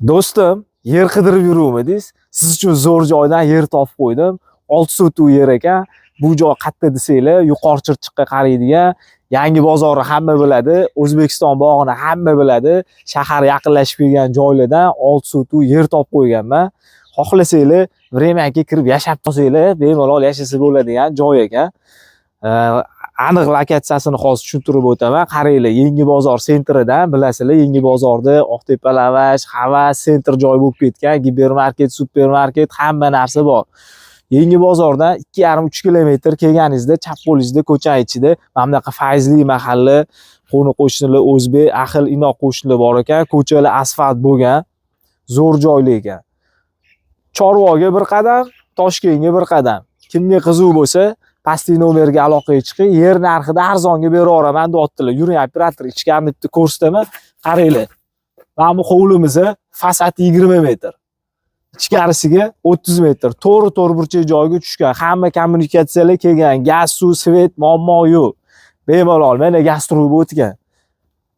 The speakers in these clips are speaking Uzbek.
Do'stim, yer qidirib yuruvmidingiz? Siz uchun zo'r joydan yer topib qo'ydim. 6 sotuv yer ekan. Bu joy qayerda desanglar, Yuqori Chirchiqqa qaraydigan, Yangi bozorni hamma biladi, O'zbekiston bog'ini hamma biladi. Shahar yaqinlashib kelgan joylardan 6 sotuv yer topib qo'yganman. Xohlasanglar, vremyaga kirib yashab qolsanglar, bemalol yashasa bo'ladigan joy ekan. Aniq lokatsiyasini hozir tushuntirib o'taman. Qaranglar, Yangi bozor sentridan, bilasizlar, Yangi bozorda Oqtepa lavash, havas sentr joy bo'lib ketgan, gipermarket, supermarket, hamma narsa bor. Yangi bozordan 2,5-3 kilometr kelganingizda, chap qo'lingizda ko'cha ichida mana bunaqa fayzli mahalla, qo'ni-qo'shnilar o'zbek, ahil inoq qo'shnilar bor ekan, ko'chalar asfalt bo'lgan, zo'r joylar ekan. Chorvoga bir qadam, Toshkentga bir qadam. Kimga qiziq bo'lsa, pastki nomerga aloqaga chiqing, yer narxida arzonga beraveraman deyaptilar. Yuring, operator ichkarini bitta ko'rsataman. Qaranglar. Mana bu hovlimiz fasadi 20 metr. Ichkarisiga 30 metr. To'g'ri burchak joyga tushgan. Hamma kommunikatsiyalar kelgan. Gaz, suv, svet muammo yo'q. Bemalol mana gaz trubi o'tgan.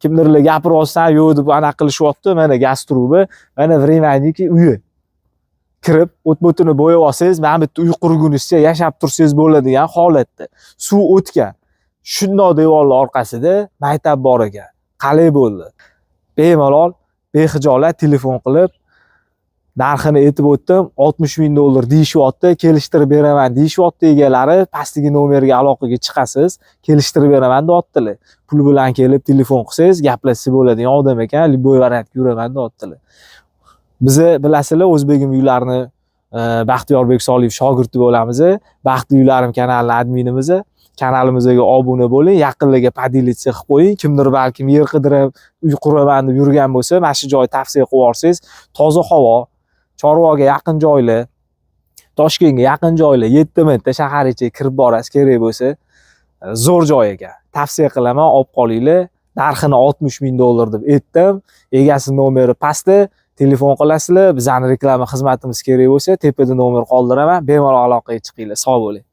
Kimdirlar gapirib olsa, yo'q deb anaqa qilishyapti. Mana gaz trubi, mana vremeniki uyi. Kirib, o't-o'tini bo'yab olsangiz, mana bitta uy qurgunizcha yashab tursangiz bo'ladigan holatda. Suv o'tgan. Shundoq devorlar orqasida maktab bor ekan. Qalay bo'ldi. Bemalol, behijolat telefon qilib, narxini aytib o'tdim, $60,000 deyishyapti, kelishtirib beraman deyishyapti egalari, pastki nomerga aloqaga chiqasiz, kelishtirib beraman deyaptilar. Pul bilan kelib telefon qilsangiz, gaplashsa bo'ladigan odam ekan, liboy variantga yuraman deyaptilar. Bizni bilasizlar, O'zbegim uylarini Baxtiyorbek Soliyev shogirdi bo'lamiz. Baxti uylarim kanalining adminimiz. Kanalimizga obuna bo'ling, yaqinlarga podelitsiya qilib qo'ying. Kimdir balkim yer qidirib, uy quraman deb yurgan bo'lsa, mana shu joy tavsiya qilib yorsangiz, toza havo, Chorvoga yaqin joylar, Toshkentga yaqin joylar, 7 minutda shahar ichiga kirib borasiz kerak bo'lsa, zo'r joy ekan. Tavsiya qilaman, olib qolinglar. Narxini $60,000 deb aytdim. Egasi nomeri pastda. Telefon qilasizlar, bizning reklama xizmatimiz kerak bo'lsa, tepada nomer qoldiraman, bemalol aloqaga chiqinglar. Sog' bo'ling.